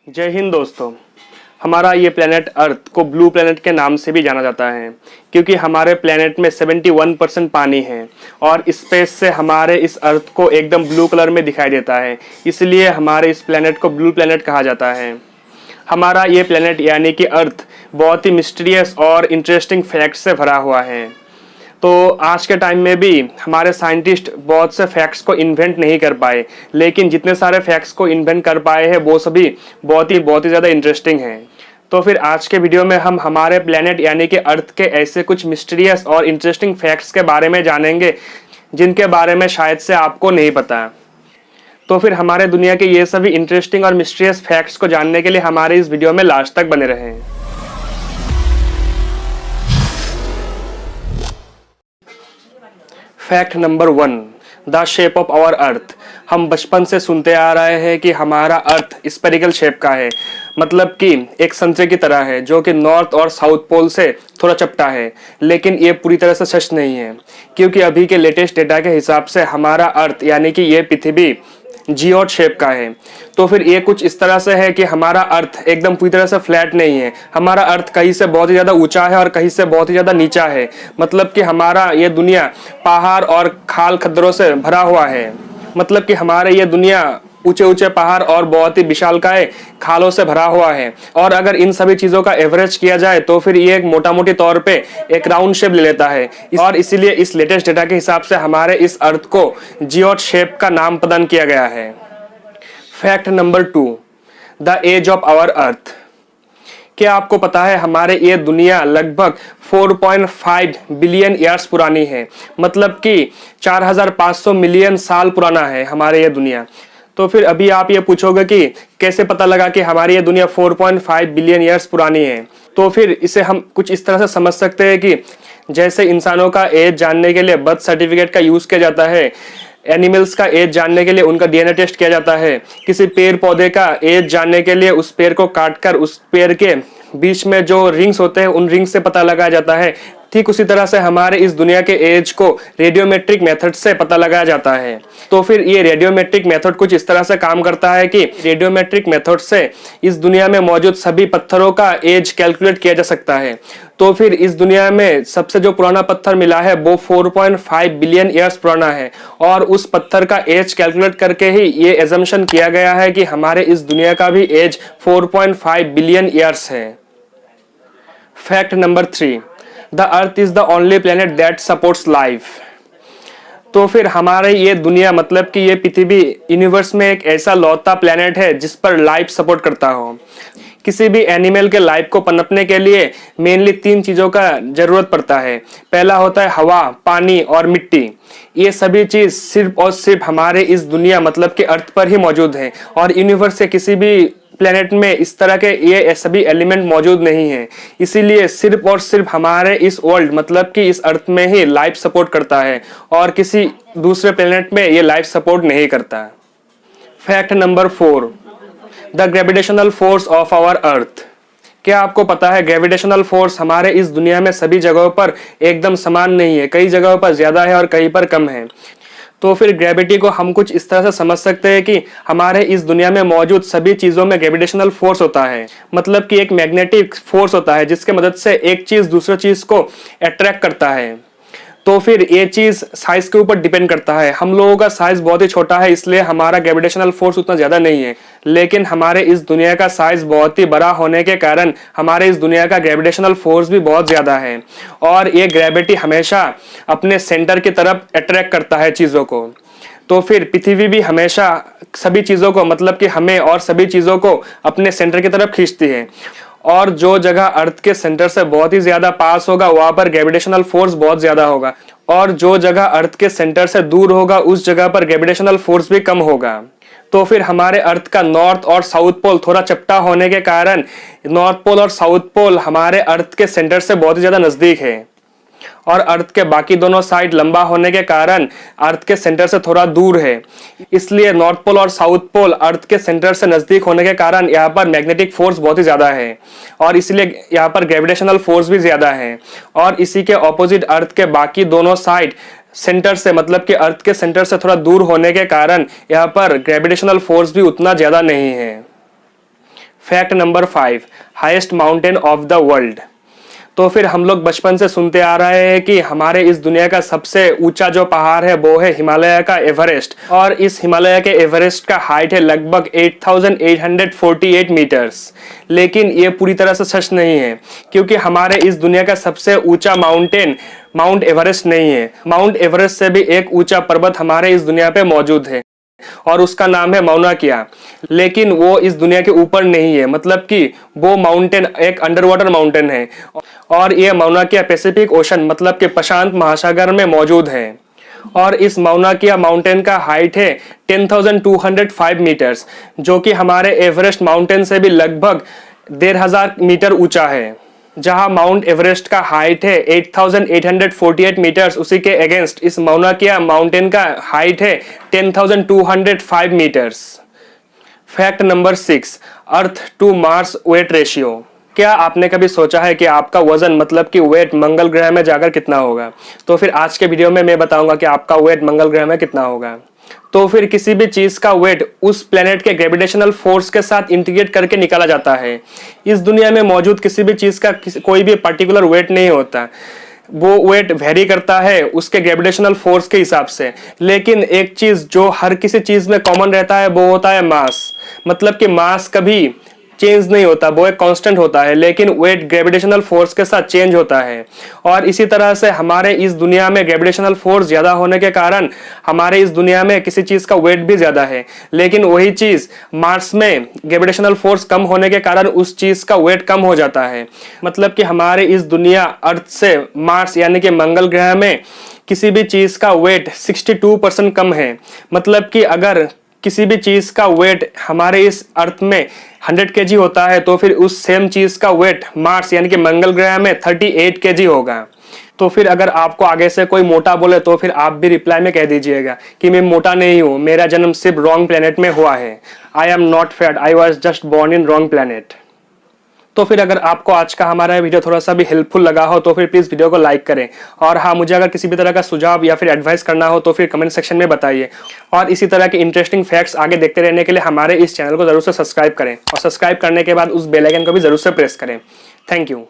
जय हिंद दोस्तों। हमारा ये प्लेनेट अर्थ को ब्लू प्लेनेट के नाम से भी जाना जाता है क्योंकि हमारे प्लेनेट में 71% पानी है और स्पेस से हमारे इस अर्थ को एकदम ब्लू कलर में दिखाई देता है, इसलिए हमारे इस प्लेनेट को ब्लू प्लेनेट कहा जाता है। हमारा ये प्लेनेट यानी कि अर्थ बहुत ही मिस्टीरियस और इंटरेस्टिंग फैक्ट से भरा हुआ है। तो आज के टाइम में भी हमारे साइंटिस्ट बहुत से फैक्ट्स को इन्वेंट नहीं कर पाए, लेकिन जितने सारे फैक्ट्स को इन्वेंट कर पाए हैं वो सभी बहुत ही ज़्यादा इंटरेस्टिंग हैं। तो फिर आज के वीडियो में हम हमारे प्लेनेट यानी कि अर्थ के ऐसे कुछ मिस्टीरियस और इंटरेस्टिंग फैक्ट्स के बारे में जानेंगे जिनके बारे में शायद से आपको नहीं पता। तो फिर हमारे दुनिया के ये सभी इंटरेस्टिंग और मिस्टीरियस फैक्ट्स को जानने के लिए हमारे इस वीडियो में लास्ट तक बने रहें। Fact number 1, the shape of our earth. हम बचपन से सुनते आ रहे हैं कि हमारा अर्थ स्फेरिकल शेप का है, मतलब कि एक संतरे की तरह है जो कि नॉर्थ और साउथ पोल से थोड़ा चपटा है। लेकिन ये पूरी तरह से सच नहीं है क्योंकि अभी के लेटेस्ट डेटा के हिसाब से हमारा अर्थ यानी कि ये पृथ्वी जियोट शेप का है। तो फिर ये कुछ इस तरह से है कि हमारा अर्थ एकदम पूरी तरह से फ्लैट नहीं है। हमारा अर्थ कहीं से बहुत ही ज़्यादा ऊंचा है और कहीं से बहुत ही ज़्यादा नीचा है, मतलब कि हमारा ये दुनिया पहाड़ और खाल खद्दरों से भरा हुआ है। मतलब कि हमारे ये दुनिया ऊंचे ऊंचे पहाड़ और बहुत ही विशालकाय खालों से भरा हुआ है। और अगर इन सभी चीज़ों का एवरेज किया जाए तो फिर ये एक मोटा मोटी तौर पे एक राउंड शेप ले लेता है और इसीलिए इस लेटेस्ट डेटा के हिसाब से हमारे इस अर्थ को जियोट शेप का नाम प्रदान किया गया है। Fact number 2, the age of our earth. क्या आपको पता है हमारे ये दुनिया लगभग 4.5 बिलियन ईयर्स पुरानी है, मतलब कि 4500 मिलियन साल पुराना है हमारे ये दुनिया। तो फिर अभी आप ये पूछोगे कि कैसे पता लगा कि हमारी ये दुनिया 4.5 बिलियन ईयर्स पुरानी है। तो फिर इसे हम कुछ इस तरह से समझ सकते हैं कि जैसे इंसानों का एज जानने के लिए बर्थ सर्टिफिकेट का यूज़ किया जाता है, एनिमल्स का एज जानने के लिए उनका डीएनए टेस्ट किया जाता है, किसी पेड़ पौधे का एज जानने के लिए उस पेड़ को काटकर उस पेड़ के बीच में जो रिंग्स होते हैं उन रिंग्स से पता लगाया जाता है, ठीक उसी तरह से हमारे इस दुनिया के एज को रेडियोमेट्रिक मेथड से पता लगाया जाता है। तो फिर ये रेडियोमेट्रिक मेथड कुछ इस तरह से काम करता है कि रेडियोमेट्रिक मेथड से इस दुनिया में मौजूद सभी पत्थरों का एज कैलकुलेट किया जा सकता है। तो फिर इस दुनिया में सबसे जो पुराना पत्थर मिला है वो 4.5 बिलियन ईयर्स पुराना है और उस पत्थर का एज कैलकुलेट करके ही ये एजम्पशन किया गया है कि हमारे इस दुनिया का भी एज 4.5 बिलियन ईयर्स है। Fact number 3, the earth is the only planet that supports life. तो फिर हमारे ये दुनिया मतलब कि ये पृथ्वी यूनिवर्स में एक ऐसा लौता प्लेनेट है जिस पर लाइफ सपोर्ट करता हो। किसी भी एनिमल के लाइफ को पनपने के लिए मेनली 3 चीज़ों का जरूरत पड़ता है। पहला होता है हवा, पानी और मिट्टी। ये सभी चीज़ सिर्फ और सिर्फ हमारे इस दुनिया मतलब कि अर्थ पर ही मौजूद है और यूनिवर्स के किसी भी प्लेनेट में इस तरह के ये सभी एलिमेंट मौजूद नहीं है। इसीलिए सिर्फ और सिर्फ हमारे इस वर्ल्ड मतलब कि इस अर्थ में ही लाइफ सपोर्ट करता है और किसी दूसरे प्लेनेट में ये लाइफ सपोर्ट नहीं करता। Fact number 4, the gravitational force of our earth. क्या आपको पता है ग्रेविटेशनल फोर्स हमारे इस दुनिया में सभी जगहों पर एकदम समान नहीं है, कई जगहों पर ज्यादा है और कहीं पर कम है। तो फिर ग्रेविटी को हम कुछ इस तरह से समझ सकते हैं कि हमारे इस दुनिया में मौजूद सभी चीजों में ग्रेविटेशनल फोर्स होता है, मतलब कि एक मैग्नेटिक फोर्स होता है जिसके मदद से एक चीज दूसरे चीज को अट्रैक्ट करता है। तो फिर ये चीज साइज के ऊपर डिपेंड करता है। हम लोगों का साइज बहुत ही छोटा है इसलिए हमारा ग्रेविटेशनल फोर्स उतना ज्यादा नहीं है, लेकिन हमारे इस दुनिया का साइज बहुत ही बड़ा होने के कारण हमारे इस दुनिया का ग्रेविटेशनल फोर्स भी बहुत ज्यादा है और ये ग्रेविटी हमेशा अपने सेंटर की तरफ अट्रैक्ट करता है चीजों को। तो फिर पृथ्वी भी हमेशा सभी चीजों को मतलब कि हमें और सभी चीजों को अपने सेंटर की तरफ खींचती है और जो जगह अर्थ के सेंटर से बहुत ही ज्यादा पास होगा वहां पर ग्रेविटेशनल फोर्स बहुत ज्यादा होगा और जो जगह अर्थ के सेंटर से दूर होगा उस जगह पर ग्रेविटेशनल फोर्स भी कम होगा। तो फिर हमारे अर्थ का नॉर्थ और साउथ पोल थोड़ा चपटा होने के कारण नॉर्थ पोल और साउथ पोल हमारे अर्थ के सेंटर से बहुत ही ज्यादा नजदीक है और अर्थ के बाकी दोनों साइड लंबा होने के कारण अर्थ के सेंटर से थोड़ा दूर है। इसलिए नॉर्थ पोल और साउथ पोल अर्थ के सेंटर से नजदीक होने के कारण यहाँ पर मैग्नेटिक फोर्स बहुत ही ज्यादा है और इसलिए यहाँ पर ग्रेविटेशनल फोर्स भी ज्यादा है। और इसी के ऑपोजिट अर्थ के बाकी दोनों साइड सेंटर से मतलब कि अर्थ के सेंटर से थोड़ा दूर होने के कारण यहाँ पर ग्रेविटेशनल फोर्स भी उतना ज्यादा नहीं है। Fact number 5, highest mountain of the world. तो फिर हम लोग बचपन से सुनते आ रहे हैं कि हमारे इस दुनिया का सबसे ऊंचा जो पहाड़ है वो है हिमालय का एवरेस्ट, और इस हिमालय के एवरेस्ट का हाइट है लगभग 8,848 मीटर्स। लेकिन ये पूरी तरह से सच नहीं है, क्योंकि हमारे इस दुनिया का सबसे ऊंचा माउंटेन माउंट एवरेस्ट नहीं है। माउंट एवरेस्ट से भी एक ऊंचा पर्वत हमारे इस दुनिया पे मौजूद है और उसका नाम है माउना किया, लेकिन वो इस दुनिया के ऊपर नहीं है। मतलब कि वो माउंटेन एक अंडर वाटर माउंटेन है और ये माउना किया पैसिफिक ओशन मतलब कि प्रशांत महासागर में मौजूद है। और इस माउना किया माउंटेन का हाइट है 10,205 मीटर्स, जो कि हमारे एवरेस्ट माउंटेन से भी लगभग 1,500 मीटर ऊंचा है। जहां माउंट एवरेस्ट का हाइट है 8,848 मीटर्स, उसी के अगेंस्ट इस माउना किया माउंटेन का हाइट है 10,205 metres. Fact number 6, earth to Mars weight ratio. क्या आपने कभी सोचा है कि आपका वजन मतलब कि वेट मंगल ग्रह में जाकर कितना होगा? तो फिर आज के वीडियो में मैं बताऊंगा कि आपका वेट मंगल ग्रह में कितना होगा। तो फिर किसी भी चीज का वेट उस प्लेनेट के ग्रेविटेशनल फोर्स के साथ इंटीग्रेट करके निकाला जाता है। इस दुनिया में मौजूद किसी भी चीज का कोई भी पर्टिकुलर वेट नहीं होता, वो वेट वेरी करता है उसके ग्रेविटेशनल फोर्स के हिसाब से। लेकिन एक चीज जो हर किसी चीज में कॉमन रहता है वो होता है मास। मतलब कि मास कभी चेंज नहीं होता, वो एक कांस्टेंट होता है, लेकिन वेट ग्रेविटेशनल फोर्स के साथ चेंज होता है। और इसी तरह से हमारे इस दुनिया में ग्रेविटेशनल फोर्स ज्यादा होने के कारण हमारे इस दुनिया में किसी चीज का वेट भी ज्यादा है, लेकिन वही चीज मार्स में ग्रेविटेशनल फोर्स कम होने के कारण उस चीज का वेट कम हो जाता है। मतलब कि हमारे इस दुनिया अर्थ से मार्स यानी कि मंगल ग्रह में किसी भी चीज का वेट 62% कम है। मतलब कि अगर किसी भी चीज का वेट हमारे इस अर्थ में 100 केजी होता है तो फिर उस सेम चीज का वेट मार्स यानी कि मंगल ग्रह में 38 केजी होगा। तो फिर अगर आपको आगे से कोई मोटा बोले तो फिर आप भी रिप्लाई में कह दीजिएगा कि मैं मोटा नहीं हूं, मेरा जन्म सिर्फ रॉन्ग प्लेनेट में हुआ है। I am not fat, I was just born in wrong planet. तो फिर अगर आपको आज का हमारा वीडियो थोड़ा सा भी हेल्पफुल लगा हो तो फिर प्लीज वीडियो को लाइक करें। और हाँ, मुझे अगर किसी भी तरह का सुझाव या फिर एडवाइस करना हो तो फिर कमेंट सेक्शन में बताइए। और इसी तरह के इंटरेस्टिंग फैक्ट्स आगे देखते रहने के लिए हमारे इस चैनल को जरूर से सब्सक्राइब करें और सब्सक्राइब करने के बाद उस बेल आइकन को भी जरूर से प्रेस करें। Thank you.